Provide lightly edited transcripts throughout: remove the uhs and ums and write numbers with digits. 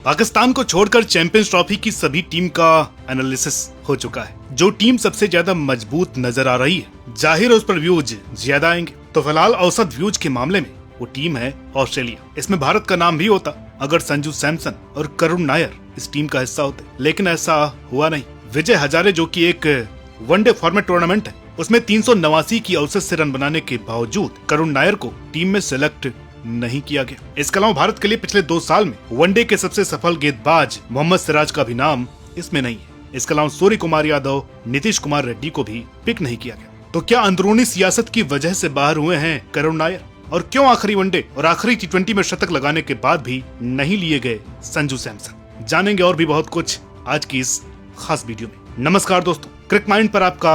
पाकिस्तान को छोड़कर champions trophy की सभी टीम का एनालिसिस हो चुका है। जो टीम सबसे ज्यादा मजबूत नजर आ रही है, जाहिर है उस पर व्यूज ज्यादा आएंगे। तो फिलहाल औसत व्यूज के मामले में वो टीम है ऑस्ट्रेलिया। इसमें भारत का नाम भी होता अगर संजू सैमसन और करुण नायर इस टीम का हिस्सा होते, लेकिन ऐसा हुआ नहीं। विजय हजारे जो कि एक वनडे फॉर्मेट टूर्नामेंट है, उसमें 389 की औसत से रन बनाने के बावजूद करुण नायर को टीम में सिलेक्ट नहीं किया गया। इसके अलावा भारत के लिए पिछले 2 साल में वनडे के सबसे सफल गेंदबाज मोहम्मद सिराज का भी नाम इसमें नहीं है। इसके अलावा सूर्य कुमार यादव, नीतीश कुमार रेड्डी को भी पिक नहीं किया गया। तो क्या अंदरूनी सियासत की वजह से बाहर हुए हैं करुण नायर? और क्यों आखिरी वनडे और आखिरी T20 में शतक लगाने के बाद भी नहीं लिए गए संजू सैमसन? जानेंगे और भी बहुत कुछ आज की इस खास वीडियो में। नमस्कार दोस्तों, क्रिक माइंड पर आपका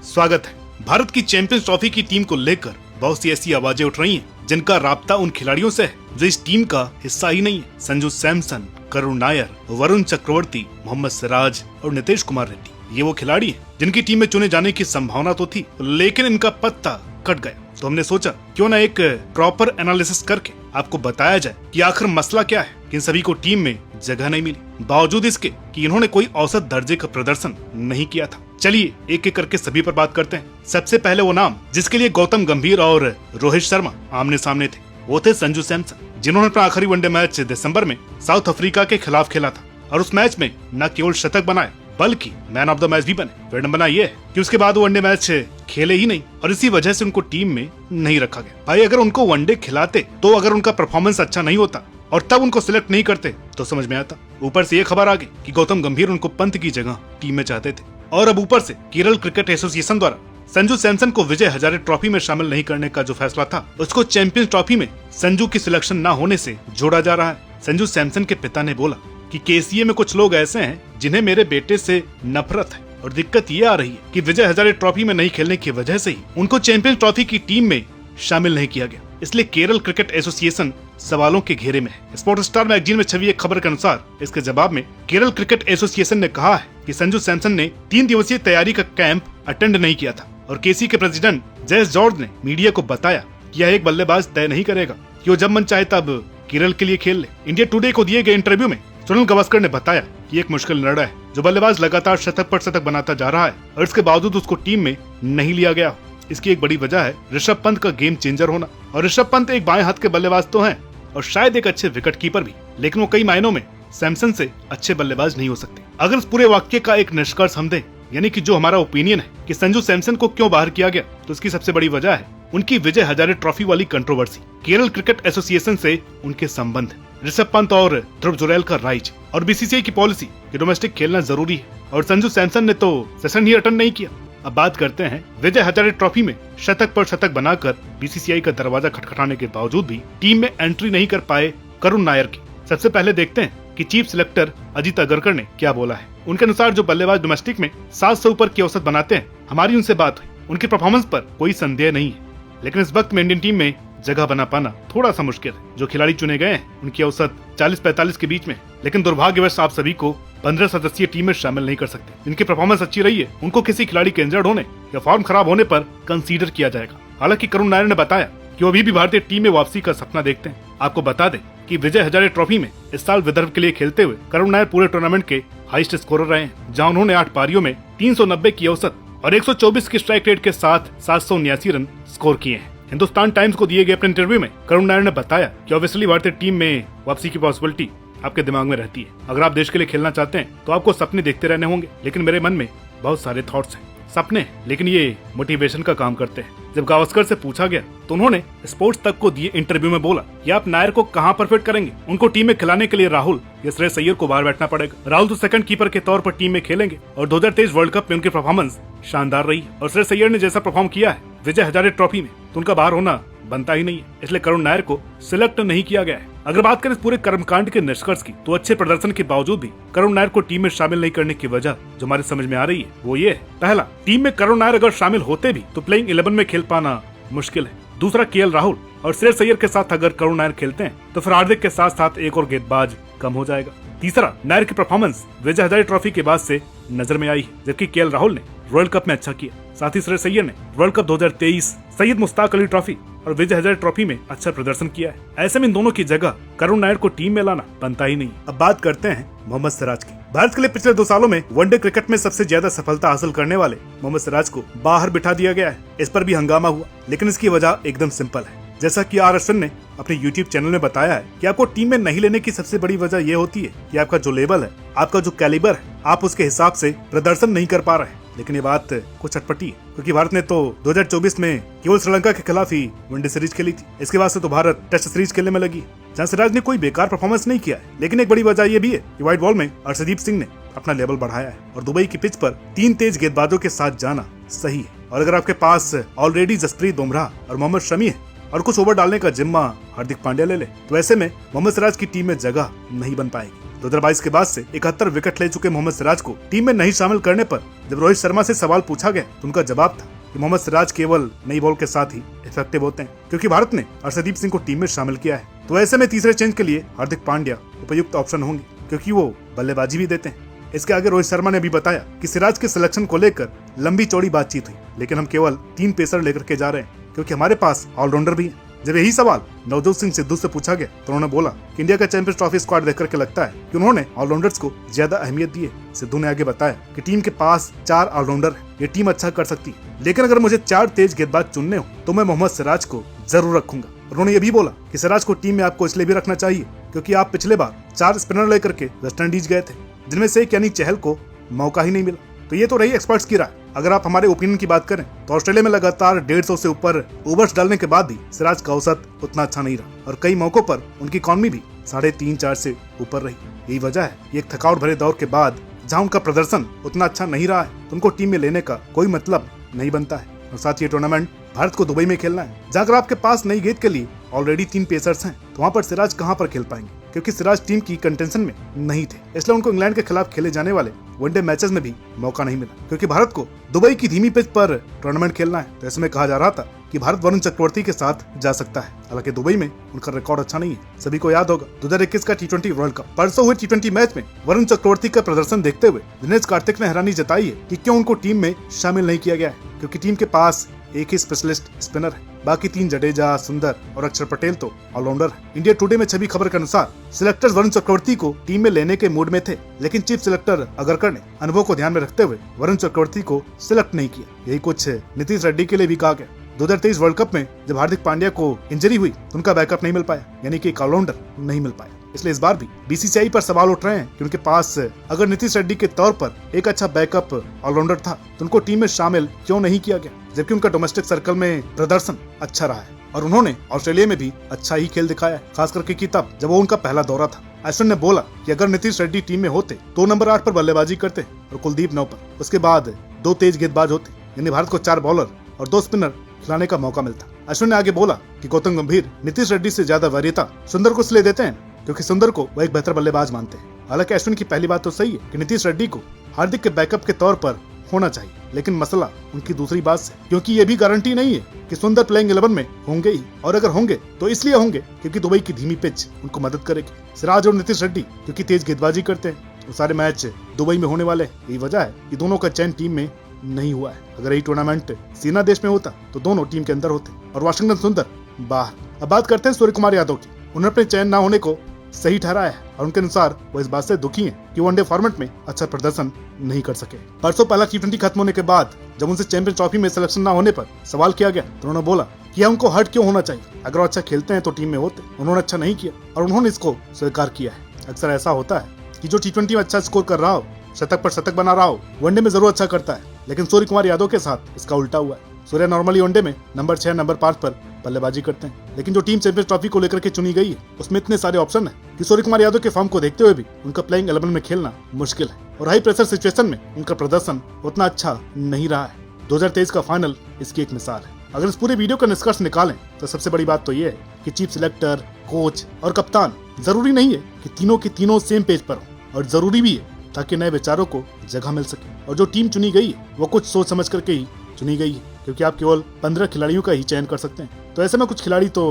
स्वागत है। भारत की चैंपियंस ट्रॉफी की टीम को लेकर बहुत सी ऐसी आवाजें उठ रही हैं जिनका राब्ता उन खिलाड़ियों से है जो इस टीम का हिस्सा ही नहीं है। संजू सैमसन, करुण नायर, वरुण चक्रवर्ती, मोहम्मद सिराज और नीतीश कुमार रेड्डी, ये वो खिलाड़ी हैं जिनकी टीम में चुने जाने की संभावना तो थी, लेकिन इनका पत्ता कट गया। तो हमने सोचा क्यों ना एक प्रॉपर एनालिसिस करके आपको बताया जाए कि आखिर मसला क्या है कि इन सभी को टीम में जगह नहीं मिली, बावजूद इसके कि इन्होंने कोई औसत दर्जे का प्रदर्शन नहीं किया था। चलिए एक एक करके सभी पर बात करते हैं। सबसे पहले वो नाम जिसके लिए गौतम गंभीर और रोहित शर्मा आमने सामने थे, वो थे संजू सैमसन, जिन्होंने अपना आखिरी वनडे मैच दिसंबर में साउथ अफ्रीका के खिलाफ खेला था और उस मैच में न केवल शतक बनाए बल्कि मैन ऑफ द मैच भी बने। विडंबना ये है कि उसके बाद वो वनडे मैच खेले ही नहीं और इसी वजह से उनको टीम में नहीं रखा गया। भाई अगर उनको वनडे खिलाते तो अगर उनका परफॉर्मेंस अच्छा नहीं होता और तब उनको सिलेक्ट नहीं करते तो समझ में आता। ऊपर से ये खबर आ गई कि गौतम गंभीर उनको पंत की जगह टीम में चाहते थे और अब ऊपर से केरल क्रिकेट एसोसिएशन द्वारा संजू सैमसन को विजय हजारे ट्रॉफी में शामिल नहीं करने का जो फैसला था, उसको चैंपियंस ट्रॉफी में संजू की सिलेक्शन न होने से जोड़ा जा रहा है। संजू सैमसन के पिता ने बोला कि केसीए में कुछ लोग ऐसे हैं जिन्हें मेरे बेटे से नफरत है और दिक्कत ये आ रही है कि विजय हजारे ट्रॉफी में नहीं खेलने की वजह से ही उनको चैंपियंस ट्रॉफी की टीम में शामिल नहीं किया गया। इसलिए केरल क्रिकेट एसोसिएशन सवालों के घेरे में है। स्पोर्ट्स स्टार मैगजीन में छवि एक खबर के अनुसार इसके जवाब में केरल क्रिकेट एसोसिएशन ने कहा है कि संजू सैमसन ने 3 दिवसीय तैयारी का कैंप अटेंड नहीं किया था और केसी के प्रेसिडेंट जयेश जॉर्ज ने मीडिया को बताया कि यह एक बल्लेबाज तय नहीं करेगा कि वो जब मन चाहे तब केरल के लिए खेल ले। इंडिया टुडे को दिए गए इंटरव्यू में सुनील गावस्कर ने बताया कि एक मुश्किल निर्णय है जो बल्लेबाज लगातार शतक पर शतक बनाता जा रहा है और इसके बावजूद उसको टीम में नहीं लिया गया। इसकी एक बड़ी वजह है ऋषभ पंत का गेम चेंजर होना, और ऋषभ पंत एक बाएं हाथ के बल्लेबाज तो हैं और शायद एक अच्छे विकेट कीपर भी, लेकिन वो कई मायनों में सैमसन से अच्छे बल्लेबाज नहीं हो सकते। अगर इस पूरे वाक्य का एक निष्कर्ष हम दें, यानी कि जो हमारा ओपिनियन है कि संजू सैमसन को क्यों बाहर किया गया, तो इसकी सबसे बड़ी वजह है उनकी विजय हजारे ट्रॉफी वाली कंट्रोवर्सी, केरल क्रिकेट एसोसिएशन से उनके संबंध, ऋषभ पंत और ध्रुव जुरैल का राइज और बीसीसीआई की पॉलिसी कि डोमेस्टिक खेलना जरूरी है, और संजू सैमसन ने तो सेशन ही अटेंड नहीं किया। अब बात करते हैं विजय हजारे ट्रॉफी में शतक पर शतक बनाकर बीसीसीआई का दरवाजा खटखटाने के बावजूद भी टीम में एंट्री नहीं कर पाए करुण नायर की। सबसे पहले देखते हैं कि चीफ सिलेक्टर अजीत अगरकर ने क्या बोला है। उनके अनुसार जो बल्लेबाज डोमेस्टिक में 700 से ऊपर की औसत बनाते हैं, हमारी उनसे बात हुई, उनकी परफॉर्मेंस पर कोई संदेह नहीं है, लेकिन इस वक्त में इंडियन टीम में जगह बना पाना थोड़ा सा मुश्किल है। जो खिलाड़ी चुने गए हैं उनकी औसत 40-45 के बीच में, लेकिन दुर्भाग्यवश आप सभी को 15 सदस्यीय टीम में शामिल नहीं कर सकते। जिनकी परफॉर्मेंस अच्छी रही है उनको किसी खिलाड़ी के इंजर्ड होने या फॉर्म खराब होने पर कंसीडर किया जाएगा। हालांकि करुण नायर ने बताया कि वो अभी भी भारतीय टीम में वापसी का सपना देखते हैं। आपको बता दें कि विजय हजारे ट्रॉफी में इस साल विदर्भ के लिए खेलते हुए करुण नायर पूरे टूर्नामेंट के हाईएस्ट स्कोरर रहे हैं, जहां उन्होंने 8 पारियों में 390 की औसत और 124 की स्ट्राइक रेट के साथ 779 रन स्कोर किए हैं। हिंदुस्तान टाइम्स को दिए गए अपने इंटरव्यू में करुण नायर ने बताया कि ऑब्वियसली भारतीय टीम में वापसी की पॉसिबिलिटी आपके दिमाग में रहती है। अगर आप देश के लिए खेलना चाहते हैं तो आपको सपने देखते रहने होंगे, लेकिन मेरे मन में बहुत सारे थॉट्स हैं। सपने, लेकिन ये मोटिवेशन का काम करते हैं। जब गावस्कर से पूछा गया तो उन्होंने स्पोर्ट्स तक को दिए इंटरव्यू में बोला कि आप नायर को कहां पर फिट करेंगे, उनको टीम में खिलाने के लिए राहुल या श्रेयस अय्यर को बाहर बैठना पड़ेगा। राहुल तो सेकंड कीपर के तौर पर टीम में खेलेंगे और 2023 वर्ल्ड कप में उनकी परफॉर्मेंस शानदार रही है और श्रेयस अय्यर ने जैसा परफॉर्म किया है विजय हजारे ट्रॉफी में, तो उनका बाहर होना बनता ही नहीं है। इसलिए करुण नायर को सिलेक्ट नहीं किया गया है। अगर बात करें इस पूरे कर्मकांड के निष्कर्ष की, तो अच्छे प्रदर्शन के बावजूद भी करुण नायर को टीम में शामिल नहीं करने की वजह जो हमारे समझ में आ रही है वो ये है, पहला, टीम में करुण नायर अगर शामिल होते भी तो प्लेइंग 11 में खेल पाना मुश्किल है। दूसरा, केएल राहुल और श्रेयस अय्यर के साथ अगर करुण नायर खेलते हैं तो फिर हार्दिक के साथ साथ एक और गेंदबाज कम हो जाएगा। तीसरा, नायर की परफॉर्मेंस विजय हजारे ट्रॉफी के बाद से नजर में आई है, जबकि केएल राहुल ने वर्ल्ड कप में अच्छा किया। साथ ही श्रेयस अय्यर ने world cup 2023, Syed Mushtaq Ali trophy और विजय हजारे ट्रॉफी में अच्छा प्रदर्शन किया है। ऐसे में इन दोनों की जगह करुण नायर को टीम में लाना बनता ही नहीं। अब बात करते हैं मोहम्मद सिराज की। भारत के लिए पिछले 2 सालों में वनडे क्रिकेट में सबसे ज्यादा सफलता हासिल करने वाले मोहम्मद सिराज को बाहर बिठा दिया गया है। इस पर भी हंगामा हुआ, लेकिन इसकी वजह एकदम सिंपल है। जैसा कि आर अश्विन ने अपने YouTube चैनल में बताया है कि आपको टीम में नहीं लेने की सबसे बड़ी वजह यह होती है कि आपका जो लेवल है, आपका जो कैलिबर है, आप उसके हिसाब से प्रदर्शन नहीं कर पा रहे हैं। लेकिन ये बात कुछ अटपटी है, क्योंकि भारत ने तो 2024 में केवल श्रीलंका के खिलाफ ही वनडे सीरीज खेली थी। इसके बाद से तो भारत टेस्ट सीरीज खेलने में लगी, जहाँ सिराज ने कोई बेकार परफॉर्मेंस नहीं किया है। लेकिन एक बड़ी वजह यह भी है कि व्हाइट बॉल में अर्शदीप सिंह ने अपना लेवल बढ़ाया है और दुबई की पिच पर 3 तेज गेंदबाजों के साथ जाना सही है। और अगर आपके पास ऑलरेडी जसप्रीत बुमराह और मोहम्मद शमी है और कुछ ओवर डालने का जिम्मा हार्दिक पांड्या ले ले, तो ऐसे में मोहम्मद सिराज की टीम में जगह नहीं बन पाएगी। 2022 के बाद से 71 विकेट ले चुके मोहम्मद सिराज को टीम में नहीं शामिल करने पर जब रोहित शर्मा से सवाल पूछा गया तो उनका जवाब था कि मोहम्मद सिराज केवल नई बॉल के साथ ही इफेक्टिव होते हैं, क्योंकि भारत ने अर्शदीप सिंह को टीम में शामिल किया है। तो ऐसे में तीसरे चेंज के लिए हार्दिक पांड्या उपयुक्त ऑप्शन होंगे, क्योंकि वो बल्लेबाजी भी देते हैं। इसके आगे रोहित शर्मा ने भी बताया कि सिराज के सिलेक्शन को लेकर लंबी चौड़ी बातचीत हुई, लेकिन हम केवल 3 पेसर लेकर के जा रहे हैं, क्योंकि हमारे पास ऑलराउंडर भी है। जब यही सवाल नवजोत सिंह सिद्धू से पूछा गया तो उन्होंने बोला कि इंडिया का चैंपियंस ट्रॉफी स्क्वाड देख करके लगता है कि उन्होंने ऑलराउंडर्स को ज्यादा अहमियत दी है। सिद्धू ने आगे बताया कि टीम के पास 4 ऑलराउंडर है, ये टीम अच्छा कर सकती है, लेकिन अगर मुझे 4 तेज गेंदबाज चुनने हो तो मैं मोहम्मद सिराज को जरूर रखूंगा। उन्होंने ये भी बोला कि सिराज को टीम में आपको इसलिए भी रखना चाहिए क्योंकि आप पिछले बार 4 स्पिनर लेकर के वेस्ट इंडीज गए थे, जिनमें से एक यानी चहल को मौका ही नहीं मिला। तो ये तो रही एक्सपर्ट्स की राय। अगर आप हमारे ओपिनियन की बात करें तो ऑस्ट्रेलिया में लगातार 150 से ऊपर ओवर्स डालने के बाद भी सिराज का औसत उतना अच्छा नहीं रहा और कई मौकों पर उनकी इकॉनमी भी 3.5-4 से ऊपर रही। यही वजह है कि एक थकावट भरे दौर के बाद जहां उनका प्रदर्शन उतना अच्छा नहीं रहा है तो उनको टीम में लेने का कोई मतलब नहीं बनता है। और साथ ही टूर्नामेंट भारत को दुबई में खेलना है, जहाँ अगर आपके पास नई गेंद के लिए ऑलरेडी 3 पेसर्स हैं तो वहाँ पर सिराज कहाँ पर खेल पाएंगे, क्योंकि सिराज टीम की कंटेंशन में नहीं थे। इसलिए उनको इंग्लैंड के खिलाफ खेले जाने वाले वनडे मैचेस में भी मौका नहीं मिला, क्योंकि भारत को दुबई की धीमी पिच पर टूर्नामेंट खेलना है। तो ऐसे में कहा जा रहा था कि भारत वरुण चक्रवर्ती के साथ जा सकता है, हालांकि दुबई में उनका रिकॉर्ड अच्छा नहीं है। सभी को याद होगा 2021 का T20 वर्ल्ड कप। परसों हुए T20 मैच में वरुण चक्रवर्ती का प्रदर्शन देखते हुए दिनेश कार्तिक ने हैरानी जताई है कि क्यों उनको टीम में शामिल नहीं किया गया है, क्योंकि टीम के पास एक ही स्पेशलिस्ट स्पिनर है, बाकी 3 जडेजा, सुंदर और अक्षर पटेल तो ऑलराउंडर है। इंडिया टुडे में छवि खबर के अनुसार सिलेक्टर्स वरुण चक्रवर्ती को टीम में लेने के मूड में थे, लेकिन चीफ सिलेक्टर अगरकर ने अनुभव को ध्यान में रखते हुए वरुण चक्रवर्ती को सिलेक्ट नहीं किया। यही कुछ नीतीश रेड्डी के लिए भी कहा गया। 2023 वर्ल्ड कप में जब हार्दिक पांड्या को इंजरी हुई तो उनका बैकअप नहीं मिल पाया, यानी कि एक ऑलराउंडर नहीं मिल पाया। इसलिए इस बार भी बीसीसीआई पर सवाल उठ रहे हैं कि उनके पास अगर नीतीश रेड्डी के तौर पर एक अच्छा बैकअप ऑलराउंडर था तो उनको टीम में शामिल क्यों नहीं किया गया, जबकि उनका डोमेस्टिक सर्कल में प्रदर्शन अच्छा रहा है और उन्होंने ऑस्ट्रेलिया में भी अच्छा ही खेल दिखाया है, खास करके कि तब जब वो उनका पहला दौरा था। अश्विन ने बोला कि अगर नीतीश रेड्डी टीम में होते तो नंबर 8 पर बल्लेबाजी करते और कुलदीप 9 पर। उसके बाद 2 तेज गेंदबाज होते, यानी भारत को 4 बॉलर और 2 स्पिनर खिलाने का मौका मिलता। अश्विन ने आगे बोला कि गौतम गंभीर नीतीश रेड्डी से ज्यादा वरीयता सुंदर को इसलिए देते हैं क्योंकि सुंदर को वो एक बेहतर बल्लेबाज मानते हैं। हालांकि अश्विन की पहली बात तो सही है कि नीतीश रेड्डी को हार्दिक के बैकअप के तौर पर होना चाहिए, लेकिन मसला उनकी दूसरी बात से, क्योंकि ये भी गारंटी नहीं है कि सुंदर प्लेइंग 11 में होंगे ही, और अगर होंगे तो इसलिए होंगे क्योंकि दुबई की धीमी पिच उनको मदद करेगी। सिराज और नीतीश रेड्डी क्योंकि तेज गेंदबाजी करते हैं तो सारे मैच दुबई में होने वाले। यही वजह है कि दोनों का चयन टीम में नहीं हुआ है। अगर यही टूर्नामेंट सीना देश में होता तो दोनों टीम के अंदर होते और वाशिंगटन सुंदर बाहर। अब बात करते हैं सूर्य कुमार यादव की। उन्होंने अपने चयन न होने को सही ठहराया है और उनके अनुसार वो इस बात से दुखी हैं कि वनडे फॉर्मेट में अच्छा प्रदर्शन नहीं कर सके। परसों पहला T20 खत्म होने के बाद जब उनसे चैंपियंस ट्रॉफी में सिलेक्शन न होने पर सवाल किया गया तो उन्होंने बोला कि उनको हर्ट क्यों होना चाहिए, अगर वो अच्छा खेलते हैं तो टीम में होते। उन्होंने अच्छा नहीं किया और उन्होंने इसको स्वीकार किया है। अक्सर ऐसा होता है कि जो T20 में अच्छा स्कोर कर रहा हो, शतक पर शतक बना रहा हो, वनडे में जरूर अच्छा करता है, लेकिन सूर्य कुमार यादव के साथ इसका उल्टा हुआ है। सूर्य नॉर्मली वनडे में नंबर 6, नंबर 5 पर बल्लेबाजी करते हैं, लेकिन जो टीम चैंपियंस ट्रॉफी को लेकर के चुनी गई है उसमें इतने सारे ऑप्शन है कि सूर्य कुमार यादव के फॉर्म को देखते हुए भी उनका प्लेइंग 11 में खेलना मुश्किल है और हाई प्रेशर सिचुएशन में उनका प्रदर्शन उतना अच्छा नहीं रहा है। 2023 का फाइनल इसकी एक मिसाल है। अगर इस पूरे वीडियो का निष्कर्ष निकालें तो सबसे बड़ी बात तो ये है कि चीफ सिलेक्टर, कोच और कप्तान जरूरी नहीं है कि तीनों के तीनों सेम पेज पर हो, और जरूरी भी है ताकि नए विचारों को जगह मिल सके। और जो टीम चुनी गई है वो कुछ सोच समझ करके ही चुनी गई है, क्योंकि आप केवल 15 खिलाड़ियों का ही चयन कर सकते हैं। तो ऐसे में कुछ खिलाड़ी तो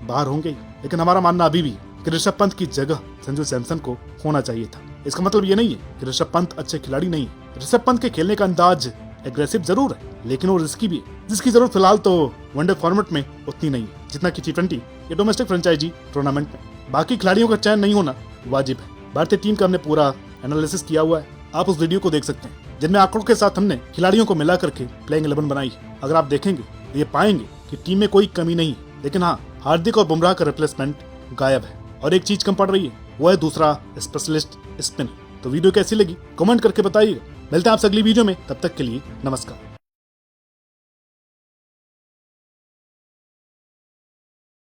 बाहर होंगे ही, लेकिन हमारा मानना अभी भी कि ऋषभ पंत की जगह संजू सैमसन को होना चाहिए था। इसका मतलब ये नहीं है कि ऋषभ पंत अच्छे खिलाड़ी नहीं है। ऋषभ पंत के खेलने का अंदाज एग्रेसिव जरूर है, लेकिन वो रिस्की भी है, जिसकी जरूरत फिलहाल तो वनडे फॉर्मेट में उतनी नहीं है जितना कि T20 या डोमेस्टिक फ्रेंचाइजी टूर्नामेंट में। बाकी खिलाड़ियों का चयन नहीं होना वाजिब है। भारतीय टीम का हमने पूरा एनालिसिस किया हुआ है, आप उस वीडियो को देख सकते हैं, जिनमें आंकड़ों के साथ हमने खिलाड़ियों को मिला करके प्लेइंग 11 बनाई है। अगर आप देखेंगे तो ये पाएंगे कि टीम में कोई कमी नहीं है, लेकिन हाँ, हार्दिक और बुमराह का रिप्लेसमेंट गायब है और एक चीज कम पड़ रही है, वो है दूसरा स्पेशलिस्ट स्पिन। तो वीडियो कैसी लगी कमेंट करके बताइएगा। मिलते हैं आपसे अगली वीडियो में, तब तक के लिए नमस्कार।